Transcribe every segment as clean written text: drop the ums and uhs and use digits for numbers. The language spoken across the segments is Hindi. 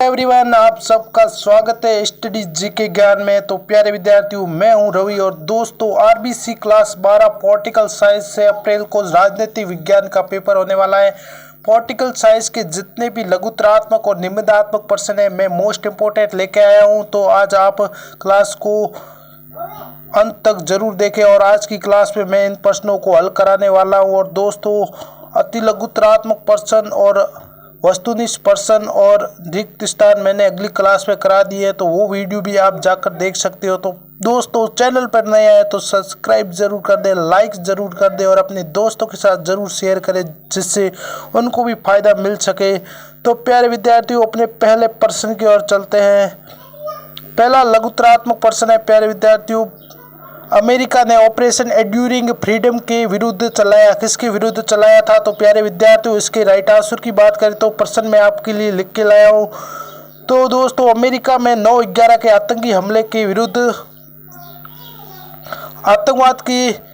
एवरीवन, आप सबका स्वागत है स्टडी जीके ज्ञान में। तो प्यारे विद्यार्थियों, मैं हूं रवि और दोस्तों आरबीसी क्लास 12 पॉलिटिकल साइंस से अप्रैल को राजनीति विज्ञान का पेपर होने वाला है। पॉलिटिकल साइंस के जितने भी लघुतरात्मक और निबंधात्मक प्रश्न है मैं मोस्ट इम्पोर्टेंट लेके आया हूं। तो आज आप क्लास को अंत तक जरूर देखें और आज की क्लास में मैं इन प्रश्नों को हल कराने वाला हूं। और दोस्तों, अति लघुतरात्मक प्रश्न और वस्तुनिष्ठ प्रश्न और रिक्त स्थान मैंने अगली क्लास में करा दी है, तो वो वीडियो भी आप जाकर देख सकते हो। तो दोस्तों, चैनल पर नए आए तो सब्सक्राइब जरूर कर दें, लाइक जरूर कर दें और अपने दोस्तों के साथ जरूर शेयर करें जिससे उनको भी फायदा मिल सके। तो प्यारे विद्यार्थियों, अपने पहले प्रश्न की ओर चलते हैं। पहला लघुतरात्मक प्रश्न है प्यारे विद्यार्थियों, अमेरिका ने ऑपरेशन एंड्यूरिंग फ्रीडम के विरुद्ध चलाया, किसके विरुद्ध चलाया था? तो प्यारे विद्यार्थियों, इसके राइट आंसर की बात करें तो प्रश्न मैं आपके लिए लिख के लाया हूँ। तो दोस्तों, अमेरिका में 9/11 के आतंकी हमले के विरुद्ध आतंकवाद के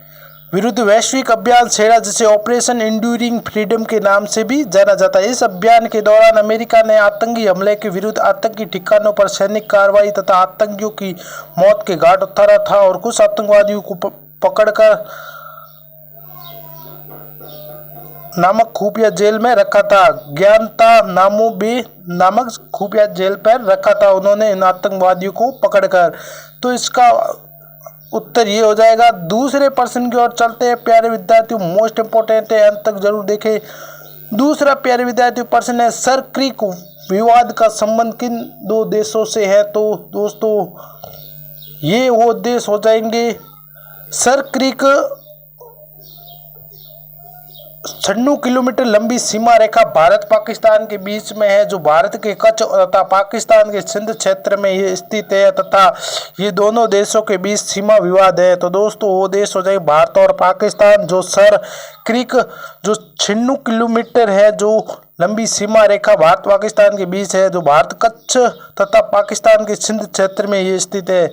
विरुद्ध वैश्विक अभियान छेड़ा, जिसे ऑपरेशन एंड्यूरिंग फ्रीडम के नाम से भी जाना जाता है। इस अभियान के दौरान अमेरिका ने आतंकी हमले के विरुद्ध आतंकी ठिकानों पर सैनिक कार्रवाई तथा आतंकियों की मौत के घाट उतारा था और कुछ आतंकवादियों को पकड़कर नामक खुफिया जेल में रखा था। ज्ञानता नामोबे नामक खुफिया जेल पर रखा था उन्होंने इन आतंकवादियों को पकड़कर। तो इसका उत्तर ये हो जाएगा। दूसरे प्रश्न की ओर चलते हैं प्यारे विद्यार्थियों, मोस्ट इंपोर्टेंट है, अंत तक जरूर देखें। दूसरा प्यारे विद्यार्थियों प्रश्न है, सर क्रिक विवाद का संबंध किन दो देशों से है? तो दोस्तों, ये वो देश हो जाएंगे, सर क्रिक 96 किलोमीटर लंबी सीमा रेखा भारत पाकिस्तान के बीच में है, जो भारत के कच्छ तथा पाकिस्तान के सिंध क्षेत्र में ये स्थित है तथा ये दोनों देशों के बीच सीमा विवाद है। तो दोस्तों, वो देश हो जाए भारत और पाकिस्तान। जो सर क्रिक जो 96 किलोमीटर है, जो लंबी सीमा रेखा भारत पाकिस्तान के बीच है, जो भारत कच्छ तथा पाकिस्तान के सिंध क्षेत्र में ये स्थित है,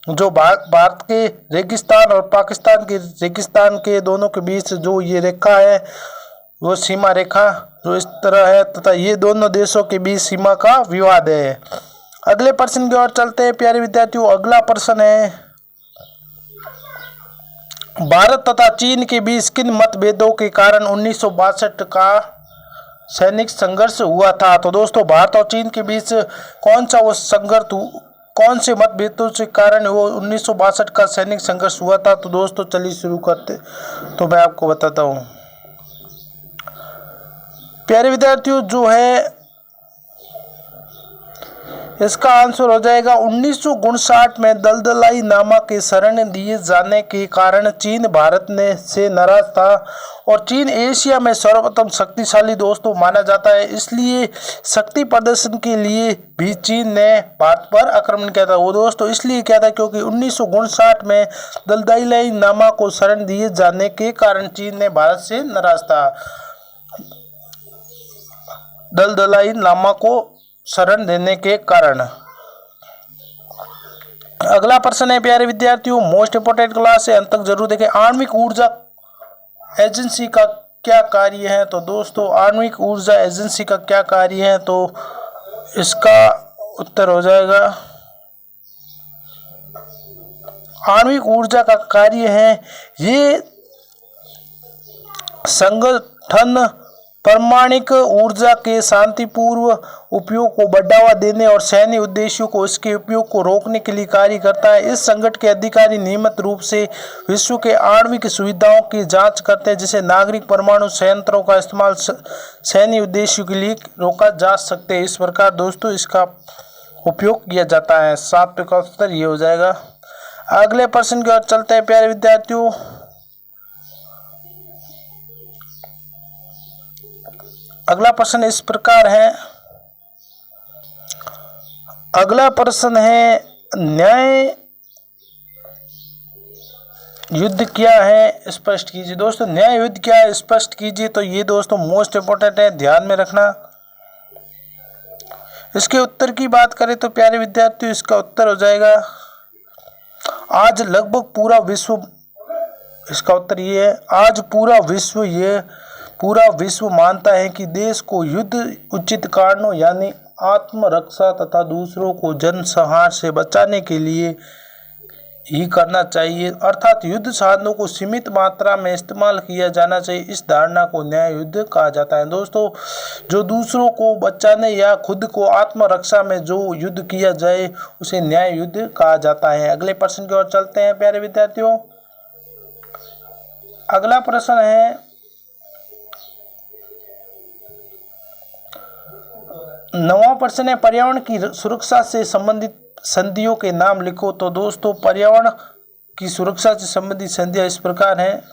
जो भारत के रेगिस्तान और पाकिस्तान के रेगिस्तान के दोनों के बीच जो ये रेखा है, वो सीमा रेखा जो इस तरह है तथा ये दोनों देशों के बीच सीमा का विवाद है। अगले प्रश्न की ओर चलते हैं प्यारे विद्यार्थियों। अगला प्रश्न है, भारत तथा चीन के बीच किन मतभेदों के कारण 1962 का सैनिक संघर्ष हुआ था? तो दोस्तों, भारत और चीन के बीच कौन सा वो संघर्ष, कौन से मतभेदों के कारण वो 1962 का सैनिक संघर्ष हुआ था? तो दोस्तों, चलिए शुरू करते। तो मैं आपको बताता हूँ प्यारे विद्यार्थियों, जो है इसका आंसर हो जाएगा 1959 में दलदलाई नामा के शरण दिए जाने के कारण चीन भारत ने से नाराज था और चीन एशिया में सर्वप्रथम शक्तिशाली दोस्तों माना जाता है, इसलिए शक्ति प्रदर्शन के लिए भी चीन ने भारत पर आक्रमण किया था। वो दोस्तों इसलिए किया था क्योंकि 1959 में दलदलाई नामा को शरण दिए जाने के कारण चीन ने भारत से नाराज था। दलदलाई नामा को शरण देने के कारण। अगला प्रश्न है प्यारे विद्यार्थियों, मोस्ट इंपोर्टेंट क्लास है, अंत तक जरूर देखें। आणविक ऊर्जा एजेंसी का क्या कार्य है? तो दोस्तों, आणविक ऊर्जा एजेंसी का क्या कार्य है? तो इसका उत्तर हो जाएगा, आणविक ऊर्जा का कार्य है ये संगठन परमाणुक ऊर्जा के शांतिपूर्ण उपयोग को बढ़ावा देने और सैन्य उद्देश्यों को इसके उपयोग को रोकने के लिए कार्य करता है। इस संगठन के अधिकारी नियमित रूप से विश्व के आणविक सुविधाओं की जांच करते हैं, जिसे नागरिक परमाणु संयंत्रों का इस्तेमाल सैन्य उद्देश्यों के लिए रोका जा सकते हैं। इस प्रकार दोस्तों इसका उपयोग किया जाता है। 7 का उत्तर ये हो जाएगा। अगले प्रश्न की ओर चलते हैं प्यारे विद्यार्थियों। अगला प्रश्न इस प्रकार है, अगला प्रश्न है, न्याय युद्ध क्या है स्पष्ट कीजिए। दोस्तों, न्याय युद्ध क्या है स्पष्ट कीजिए। तो ये दोस्तों मोस्ट इंपोर्टेंट है, ध्यान में रखना। इसके उत्तर की बात करें तो प्यारे विद्यार्थियों इसका उत्तर हो जाएगा, आज लगभग पूरा विश्व, इसका उत्तर ये है, आज पूरा विश्व मानता है कि देश को युद्ध उचित कारणों यानी आत्मरक्षा तथा दूसरों को जनसंहार से बचाने के लिए ही करना चाहिए, अर्थात युद्ध साधनों को सीमित मात्रा में इस्तेमाल किया जाना चाहिए। इस धारणा को न्याय युद्ध कहा जाता है। दोस्तों, जो दूसरों को बचाने या खुद को आत्मरक्षा में जो युद्ध किया जाए उसे न्याय युद्ध कहा जाता है। अगले प्रश्न की ओर चलते हैं प्यारे विद्यार्थियों। अगला प्रश्न है, नवा प्रश्न है, पर्यावरण की सुरक्षा से संबंधित संधियों के नाम लिखो। तो दोस्तों, पर्यावरण की सुरक्षा से संबंधित संधियां इस प्रकार हैं।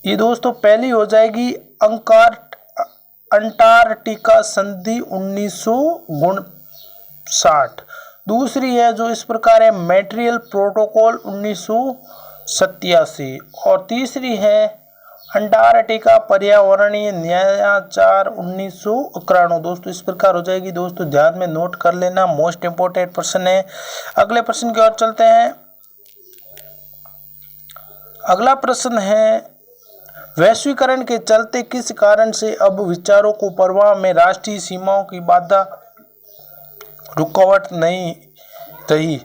ये दोस्तों पहली हो जाएगी अंटार्कटिका संधि 1959। दूसरी है जो इस प्रकार है मॉन्ट्रियल प्रोटोकॉल 1987। और तीसरी है अंटार्कटिका पर्यावरणीय न्यायाचार 1991। दोस्तों इस प्रकार हो जाएगी। दोस्तों ध्यान में नोट कर लेना, मोस्ट इंपोर्टेंट प्रश्न है। अगले प्रश्न की ओर चलते हैं। अगला प्रश्न है, वैश्वीकरण के चलते किस कारण से अब विचारों को प्रवाह में राष्ट्रीय सीमाओं की बाधा रुकावट नहीं रही।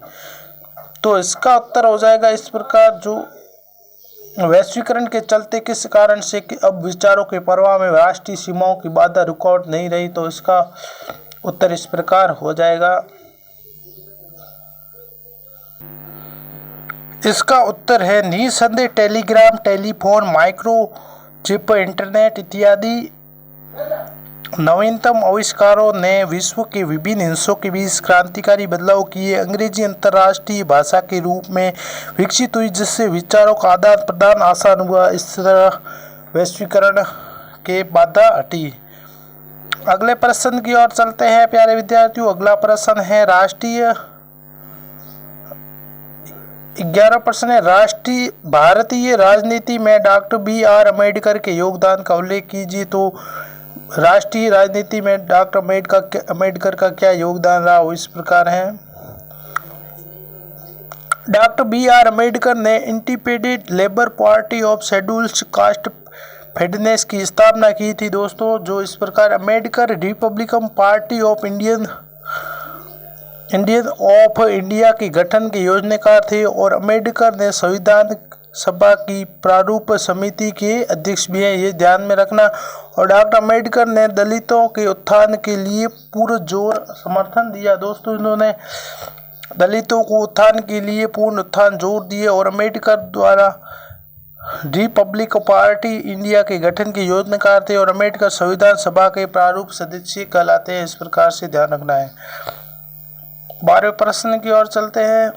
तो इसका उत्तर हो जाएगा इस प्रकार, जो वैश्वीकरण के चलते किस कारण से अब विचारों के प्रवाह में राष्ट्रीय सीमाओं की बाधा रुकावट नहीं रही। तो इसका उत्तर इस प्रकार हो जाएगा। इसका उत्तर है निस्संदेह टेलीग्राम, टेलीफोन, माइक्रोचिप, इंटरनेट इत्यादि नवीनतम आविष्कारों ने विश्व के विभिन्न हिस्सों के बीच क्रांतिकारी बदलाव किए। अंग्रेजी अंतर्राष्ट्रीय भाषा के रूप में विकसित हुई, जिससे विचारों का आदान प्रदान आसान हुआ। इस तरह वैश्वीकरण के बाधा हटी। अगले प्रश्न की ओर चलते हैं प्यारे विद्यार्थियों। अगला प्रश्न है राष्ट्रीय 11 प्रश्न है, राष्ट्रीय भारतीय राजनीति में डॉक्टर BR अम्बेडकर के योगदान का उल्लेख कीजिए। तो राष्ट्रीय राजनीति में डॉक्टर अम्बेडकर का क्या योगदान रहा, वो इस प्रकार है। डॉक्टर BR अम्बेडकर ने independent labour party of scheduled caste federation की स्थापना की थी। दोस्तों जो इस प्रकार Ambedkar Republican party of India के गठन के योजनाकार थे और अम्बेडकर ने संविधान सभा की प्रारूप समिति के अध्यक्ष भी हैं, ये ध्यान में रखना। और डॉक्टर अम्बेडकर ने दलितों के उत्थान के लिए पुरजोर समर्थन दिया। दोस्तों इन्होंने दलितों को उत्थान के लिए पूर्ण उत्थान जोर दिए और अम्बेडकर द्वारा रिपब्लिक पार्टी इंडिया के गठन के योजनाकार थे और अम्बेडकर संविधान सभा के प्रारूप सदस्य कहलाते हैं। इस प्रकार से ध्यान रखना है। 12वें प्रश्न की ओर चलते हैं।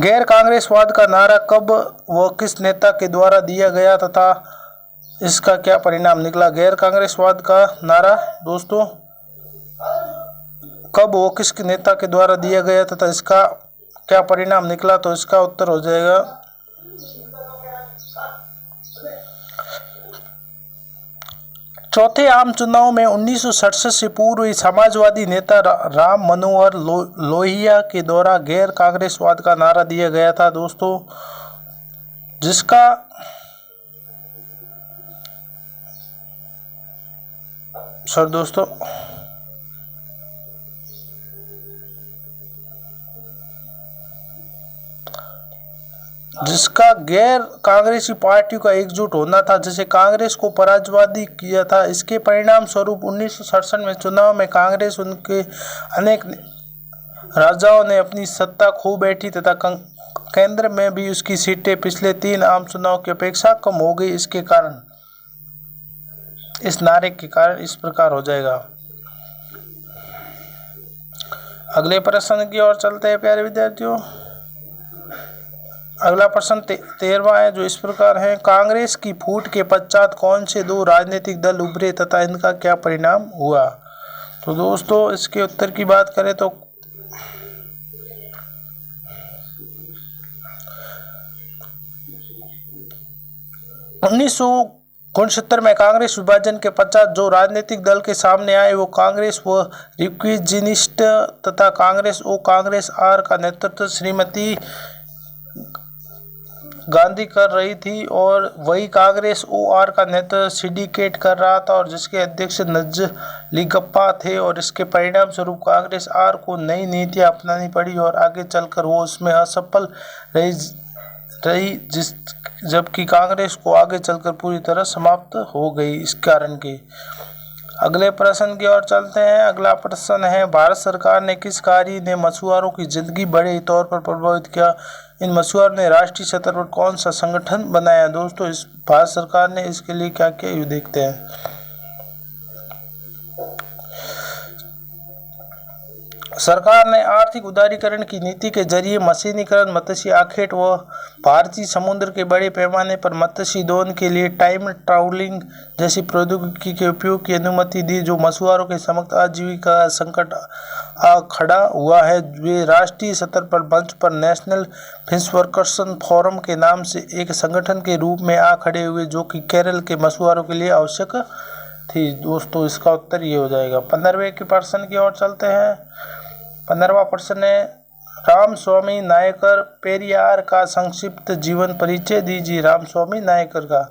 गैर कांग्रेसवाद का नारा कब व किस नेता के द्वारा दिया गया तथा इसका क्या परिणाम निकला। गैर कांग्रेसवाद का नारा दोस्तों कब व किस नेता के द्वारा दिया गया तथा इसका क्या परिणाम निकला। तो इसका उत्तर हो जाएगा चौथे आम चुनाव में 1967 से पूर्व समाजवादी नेता राम मनोहर लोहिया के द्वारा गैर कांग्रेसवाद का नारा दिया गया था। दोस्तों जिसका जिसका गैर कांग्रेसी पार्टियों का एकजुट होना था, जिसे कांग्रेस को पराजयवादी किया था। इसके परिणाम स्वरूप 1967 में चुनाव में कांग्रेस उनके अनेक राजाओं ने अपनी सत्ता खो बैठी तथा केंद्र में भी उसकी सीटें पिछले 3 आम चुनाव की अपेक्षा कम हो गई। इसके कारण इस नारे के कारण इस प्रकार हो जाएगा। अगले प्रश्न की ओर चलते हैं प्यारे विद्यार्थियों। अगला प्रश्न 13वां है जो इस प्रकार है। कांग्रेस की फूट के पश्चात कौन से 2 राजनीतिक दल उभरे तथा इनका क्या परिणाम हुआ। तो दोस्तों इसके उत्तर की बात करें तो 1969 में कांग्रेस विभाजन के पश्चात जो राजनीतिक दल के सामने आए वो कांग्रेस व रिक्विजिनिस्ट तथा कांग्रेस ओ कांग्रेस आर का नेतृत्व श्रीमती गांधी कर रही थी और वही कांग्रेस ओआर का नेतृत्व सिंडिकेट कर रहा था और जिसके अध्यक्ष नजलिगप्पा थे। और इसके परिणाम स्वरूप कांग्रेस आर को नई नीतियां अपनानी पड़ी और आगे चलकर वो उसमें असफल रही जबकि कांग्रेस को आगे चलकर पूरी तरह समाप्त हो गई इस कारण के। अगले प्रश्न की ओर चलते हैं। अगला प्रश्न है, भारत सरकार ने किस कार्य ने मछुआरों की जिंदगी बड़े तौर पर प्रभावित किया? इन मछुआरों ने राष्ट्रीय स्तर पर कौन सा संगठन बनाया? दोस्तों, इस भारत सरकार ने इसके लिए क्या किया ये देखते हैं। सरकार ने आर्थिक उदारीकरण की नीति के जरिए मशीनीकरण, मत्स्य आखेट व भारतीय समुद्र के बड़े पैमाने पर मत्स्य दोहन के लिए टाइम ट्राउलिंग जैसी प्रौद्योगिकी के उपयोग की अनुमति दी, जो मछुआरों के समक्ष आजीविका संकट आ खड़ा हुआ है। वे राष्ट्रीय स्तर पर मंच पर नेशनल फिश वर्कर्स फोरम के नाम से एक संगठन के रूप में आ खड़े हुए, जो कि केरल के मछुआरों के लिए आवश्यक थी। दोस्तों, इसका उत्तर ये हो जाएगा। 15वें के प्रश्न की ओर चलते हैं। 15वां प्रश्न है, रामस्वामी नायकर पेरियार का संक्षिप्त जीवन परिचय दीजिए। रामस्वामी नायकर का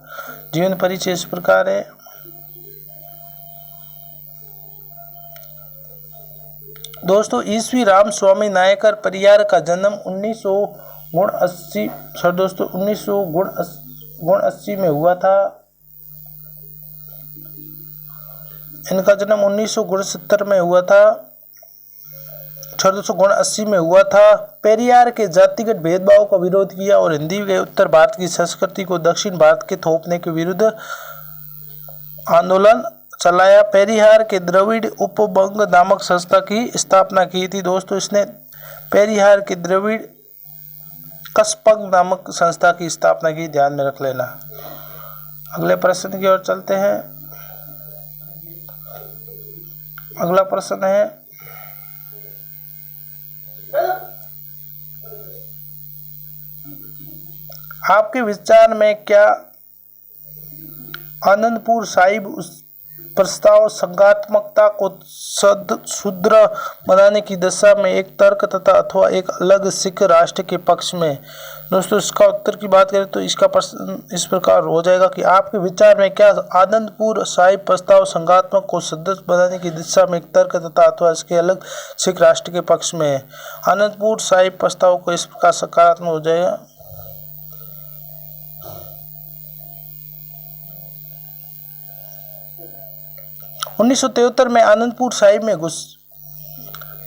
जीवन परिचय इस प्रकार है। दोस्तों, ईस्वी रामस्वामी नायकर पेरियार का जन्म 1980 में हुआ था। इनका जन्म 1969 में हुआ था। 1979 में हुआ था। पेरियार के जातिगत भेदभाव का विरोध किया और हिंदी के उत्तर भारत की संस्कृति को दक्षिण भारत के थोपने के विरुद्ध आंदोलन चलाया। पेरियार के द्रविड़ उपबंग नामक संस्था की स्थापना की थी। दोस्तों, इसने पेरियार के द्रविड़ कस्पंग नामक संस्था की स्थापना की, ध्यान में रख लेना। अगले प्रश्न की ओर चलते हैं। अगला प्रश्न है, आपके विचार में क्या आनंदपुर साहिब उस प्रस्ताव संघात्मकता को सुदृढ़ बनाने की दिशा में एक तर्क तथा अथवा एक अलग सिख राष्ट्र के पक्ष में? दोस्तों, इसका उत्तर की बात करें तो इसका प्रश्न इस प्रकार हो जाएगा कि आपके विचार में क्या आनंदपुर साहिब प्रस्ताव संघात्मक को सुदृढ़ बनाने की दिशा में एक तर्क तथा अथवा इसके अलग सिख राष्ट्र के पक्ष में है? आनंदपुर साहिब प्रस्ताव को इस प्रकार सकारात्मक हो जाएगा। उन्नीस में आनंदपुर साहिब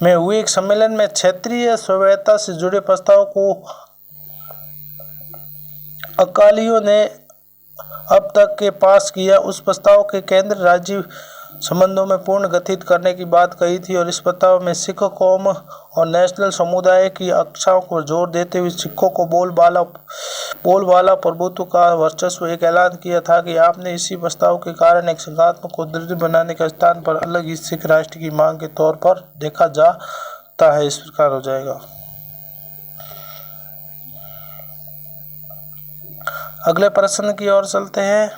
में हुए एक सम्मेलन में क्षेत्रीय स्वायत्तता से जुड़े प्रस्ताव को अकालियों ने अब तक के पास किया। उस प्रस्ताव के केंद्र राज्य संबंधों में पूर्ण गठित करने की बात कही थी और इस प्रस्ताव में सिख कौम और नेशनल समुदाय की आकांक्षाओं को जोर देते हुए सिखों को बोलबाला प्रभुत्व का वर्चस्व एक ऐलान किया था कि आपने इसी प्रस्ताव के कारण एक संघात्मक को दृढ़ बनाने के स्थान पर अलग ही सिख राष्ट्र की मांग के तौर पर देखा जाता है। इस प्रकार हो जाएगा। अगले प्रश्न की ओर चलते हैं।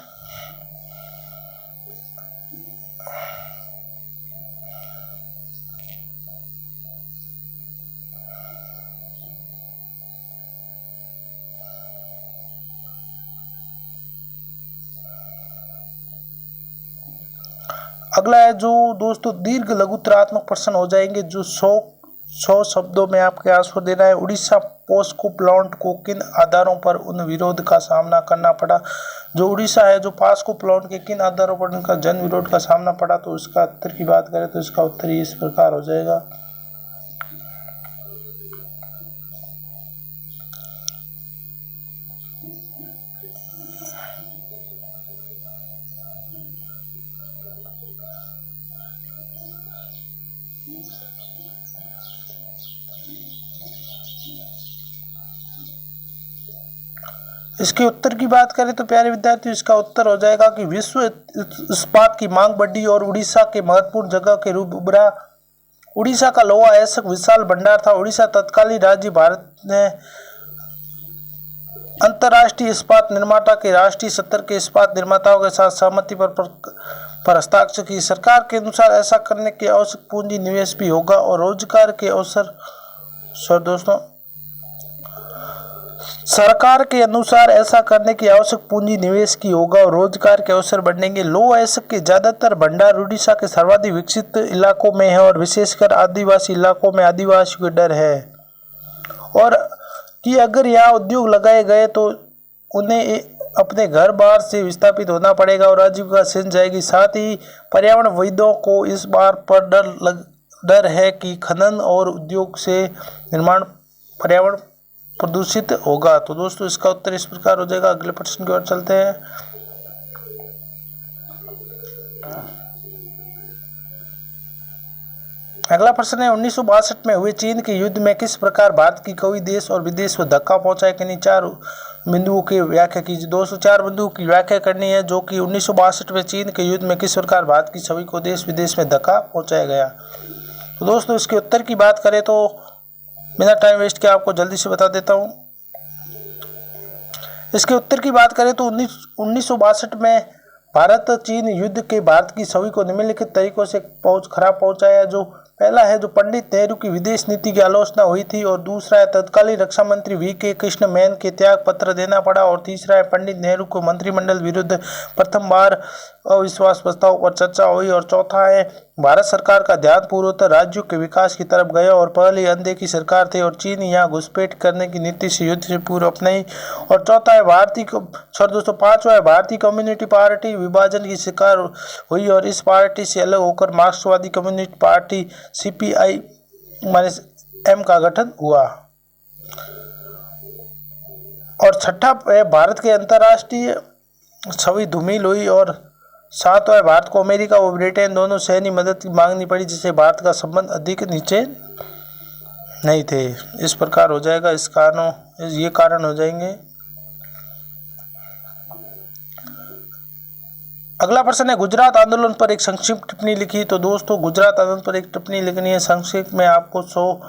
अगला है जो दोस्तों दीर्घ लघुतरात्मक प्रश्न हो जाएंगे, जो 100 शब्दों में आपके आंसर देना है। उड़ीसा पॉस्को प्लांट को किन आधारों पर उन विरोध का सामना करना पड़ा? जो उड़ीसा है, जो पॉस्को प्लांट के किन आधारों पर उनका जन विरोध का सामना पड़ा? तो इसका उत्तर की बात करें तो इसका उत्तर इस प्रकार हो जाएगा। इसके उत्तर की बात करें तो प्यारे विद्यार्थियों, इसका उत्तर हो जाएगा कि विश्व इस्पात की मांग बढ़ी और उड़ीसा के महत्वपूर्ण जगह के रूप उभरा। उड़ीसा का लोहा ऐसा विशाल भंडार था। उड़ीसा तत्कालीन राज्य भारत ने अंतर्राष्ट्रीय इस्पात निर्माता के राष्ट्रीय स्तर के इस्पात निर्माताओं के साथ सहमति पर हस्ताक्षर की। सरकार के अनुसार ऐसा करने के आवश्यक पूंजी निवेश भी होगा और रोजगार के अवसर दोस्तों सरकार के अनुसार ऐसा करने की आवश्यक पूंजी निवेश की होगा और रोजगार के अवसर बढ़ेंगे। लो ऐसक के ज्यादातर भंडार उड़ीसा के सर्वाधिक विकसित इलाकों में है और विशेषकर आदिवासी इलाकों में आदिवासियों का डर है और कि अगर यहाँ उद्योग लगाए गए तो उन्हें अपने घर बार से विस्थापित होना पड़ेगा और आजीविका छिन जाएगी। साथ ही पर्यावरणविदों को इस बात पर डर है कि खनन और उद्योग से निर्माण पर्यावरण प्रदूषित होगा। तो दोस्तों इसका उत्तर इस प्रकार हो जाएगा। अगले प्रश्न की ओर चलते हैं। अगला प्रश्न है 1962 में हुए चीन के युद्ध में किस प्रकार भारत की कई देश और विदेश को धक्का पहुंचा है। किन्हीं 4 बिंदुओं की व्याख्या कीजिए। 204 बिंदुओं की व्याख्या करनी है जो कि 1962 में चीन के युद्ध में किस प्रकार भारत की छवि को देश विदेश में धक्का पहुंचाया गया। तो दोस्तों इसके उत्तर की बात करें तो बिना टाइम वेस्ट के आपको जल्दी से बता देता हूं। इसके उत्तर की बात करें तो 1962 में भारत चीन युद्ध के भारत की छवि को निम्नलिखित तरीकों से खराब पहुंचाया। जो पहला है जो पंडित नेहरू की विदेश नीति की आलोचना हुई थी और दूसरा है तत्कालीन रक्षा मंत्री वी.के. कृष्ण मेनन के त्याग पत्र देना पड़ा और तीसरा है पंडित नेहरू को मंत्रिमंडल विरुद्ध प्रथम बार अविश्वास प्रस्ताव पर चर्चा हुई और चौथा है भारत सरकार का ध्यान पूर्वोत्तर राज्यों के विकास की तरफ गया और पहले अनदेखी सरकार थे और चीन यहाँ घुसपैठ करने की नीति से युद्ध से पूर्व अपनाई और चौथा है पांचवा है भारतीय कम्युनिस्ट पार्टी विभाजन की शिकार हुई और इस पार्टी से अलग होकर मार्क्सवादी कम्युनिस्ट पार्टी CPI-M का गठन हुआ और छठा है भारत के अंतर्राष्ट्रीय छवि धूमिल हुई और सातवां है भारत को अमेरिका और ब्रिटेन दोनों से सैन्य मदद मांगनी पड़ी जिससे भारत का संबंध अधिक नीचे नहीं थे। इस प्रकार हो जाएगा। ये कारण हो जाएंगे। अगला प्रश्न है गुजरात आंदोलन पर एक संक्षिप्त टिप्पणी लिखी। तो दोस्तों गुजरात आंदोलन पर एक टिप्पणी लिखनी है संक्षिप्त में आपको 100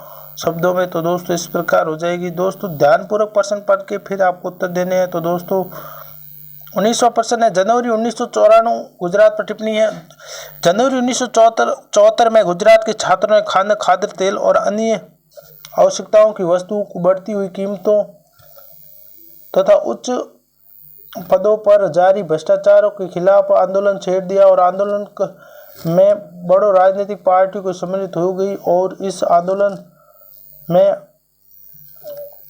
शब्दों में। तो दोस्तों इस प्रकार हो जाएगी। दोस्तों ध्यानपूर्वक प्रश्न पढ़ के फिर आपको उत्तर देने हैं। तो दोस्तों 1900 प्रश्न है जनवरी 1994 गुजरात पर टिप्पणी है। जनवरी 1974 में गुजरात के छात्रों ने खाद्य तेल और अन्य आवश्यकताओं की वस्तुओं को बढ़ती हुई कीमतों तथा उच्च पदों पर जारी भ्रष्टाचारों के खिलाफ आंदोलन छेड़ दिया और आंदोलन में बड़ों राजनीतिक पार्टियों को सम्मिलित हो गई और इस आंदोलन में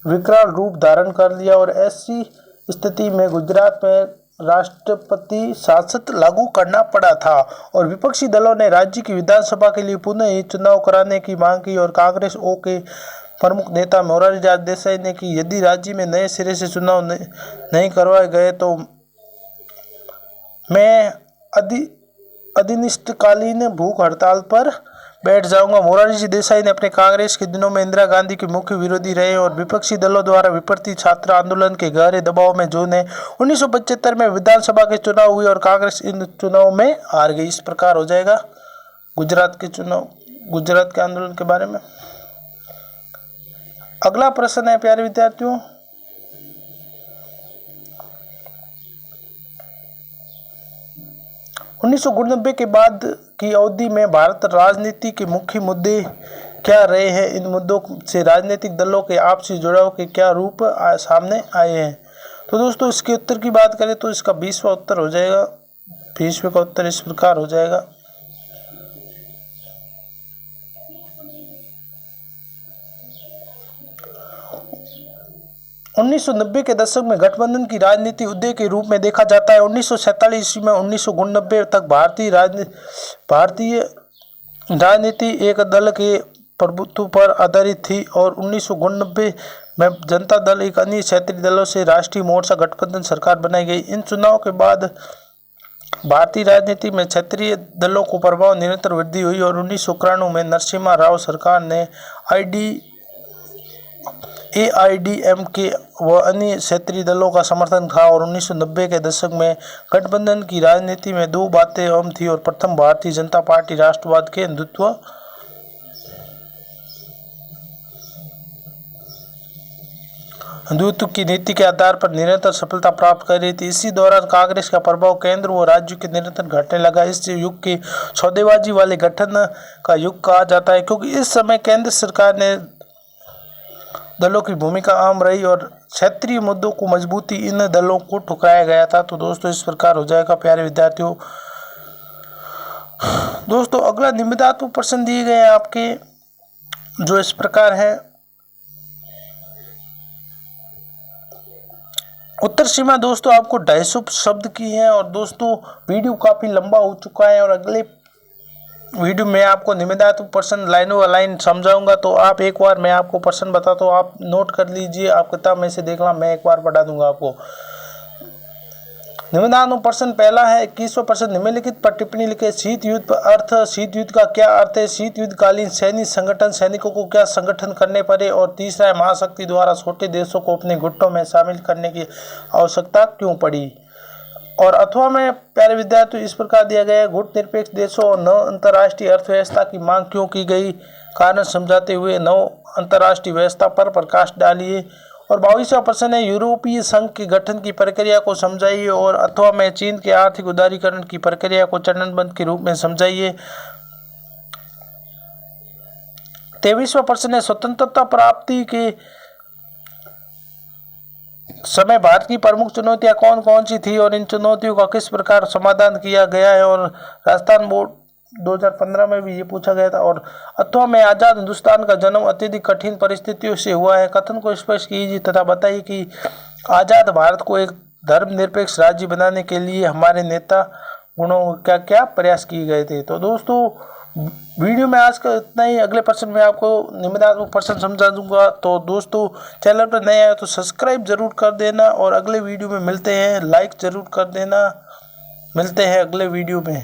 विकराल रूप धारण कर लिया और ऐसी स्थिति में गुजरात में राष्ट्रपति शासन लागू करना पड़ा था और विपक्षी दलों ने राज्य की विधानसभा के लिए पुनः ही चुनाव कराने की मांग की और कांग्रेस के प्रमुख नेता मोरारजी देसाई ने कि यदि राज्य में नए सिरे से चुनाव नहीं करवाए गए तो मैं अनिश्चितकालीन भूख हड़ताल पर बैठ जाऊंगा। मोरारजी देसाई ने अपने कांग्रेस के दिनों में इंदिरा गांधी के मुख्य विरोधी रहे और विपक्षी दलों द्वारा विपरीत छात्र आंदोलन के गहरे दबाव में जून 1975 में विधानसभा के चुनाव हुए और कांग्रेस इन चुनाव में हार गई। इस प्रकार हो जाएगा गुजरात के आंदोलन के बारे में। अगला प्रश्न है प्यारे विद्यार्थियों 1990 के बाद की अवधि में भारत राजनीति के मुख्य मुद्दे क्या रहे हैं। इन मुद्दों से राजनीतिक दलों के आपसी जुड़ाव के क्या रूप सामने आए हैं। तो दोस्तों इसके उत्तर की बात करें तो इसका 20वां उत्तर हो जाएगा। 20वें का उत्तर इस प्रकार हो जाएगा। उन्नीस 1990 के दशक में गठबंधन की राजनीति उदय के रूप में देखा जाता है। 1947 ईस्वी में 1989 तक भारतीय राजनीति एक दल के प्रभुत्व पर आधारित थी और 1989 में जनता दल एक अन्य क्षेत्रीय दलों से राष्ट्रीय मोर्चा गठबंधन सरकार बनाई गई। इन चुनाव के बाद भारतीय राजनीति में क्षेत्रीय दलों को प्रभाव निरंतर वृद्धि हुई और 1991 में नरसिम्हा राव सरकार ने AIADMK व अन्य क्षेत्रीय दलों का समर्थन था और 1990 के दशक में गठबंधन की राजनीति में दो बातें अहम थी और प्रथम भारतीय जनता पार्टी राष्ट्रवाद के हिंदुत्व की नीति के आधार पर निरंतर सफलता प्राप्त कर रही थी। इसी दौरान कांग्रेस का प्रभाव केंद्र व राज्यों के निरंतर घटने लगा। इस युग के सौदेबाजी वाले गठन का युग कहा जाता है क्योंकि इस समय केंद्र सरकार ने दलों की भूमिका अहम रही और क्षेत्रीय मुद्दों को मजबूती इन दलों को ठुकराया गया था। तो दोस्तों इस प्रकार हो जाएगा प्यारे विद्यार्थियों। दोस्तों अगला निबंधात्मक प्रश्न दिए गए हैं आपके, जो इस प्रकार है। उत्तर सीमा दोस्तों आपको 250 शब्द की है और दोस्तों वीडियो काफ़ी लंबा हो चुका है और अगले वीडियो में आपको निबंधात्मक प्रश्न लाइनों बाय लाइन समझाऊंगा। तो आप एक बार मैं आपको प्रश्न बताता हूँ, आप नोट कर लीजिए, आप किताब में से देखना, मैं एक बार पढ़ा दूंगा आपको। निबंधात्मक प्रश्न पहला है 21वां प्रश्न, निम्नलिखित पर टिप्पणी लिखे। शीत युद्ध पर अर्थ, शीत युद्ध का क्या अर्थ है? शीत युद्ध कालीन सैन्य संगठन, सैनिकों को क्या संगठन करने पड़े? और तीसरा है महाशक्ति द्वारा छोटे देशों को अपने गुटों में शामिल करने की आवश्यकता क्यों पड़ी? और अथवा में प्यारे विद्यार्थियों इस प्रकार दिया गया है, गुट निरपेक्ष देशों और नव अंतर्राष्ट्रीय अर्थव्यवस्था की मांग क्यों की गई? कारण समझाते हुए नव अंतर्राष्ट्रीय व्यवस्था पर प्रकाश डालिए। और 22वां प्रश्न है, यूरोपीय संघ के गठन की प्रक्रिया को समझाइए। और अथवा में चीन के आर्थिक उदारीकरण की प्रक्रिया को चरणबद्ध के रूप में समझाइए। 23वां प्रश्न है, स्वतंत्रता प्राप्ति के समय भारत की प्रमुख चुनौतियां कौन कौन सी थी और इन चुनौतियों का किस प्रकार समाधान किया गया है? और राजस्थान बोर्ड 2015 में भी ये पूछा गया था। और अथवा में आज़ाद हिंदुस्तान का जन्म अत्यधिक कठिन परिस्थितियों से हुआ है, कथन को स्पष्ट कीजिए तथा बताइए कि आज़ाद भारत को एक धर्मनिरपेक्ष राज्य बनाने के लिए हमारे नेता गुणों क्या क्या प्रयास किए गए थे। तो दोस्तों वीडियो में आज का इतना ही। अगले प्रश्न में आपको निबंधात्मक प्रश्न समझा दूंगा। तो दोस्तों चैनल पर नए आए तो सब्सक्राइब जरूर कर देना और अगले वीडियो में मिलते हैं, लाइक जरूर कर देना। मिलते हैं अगले वीडियो में।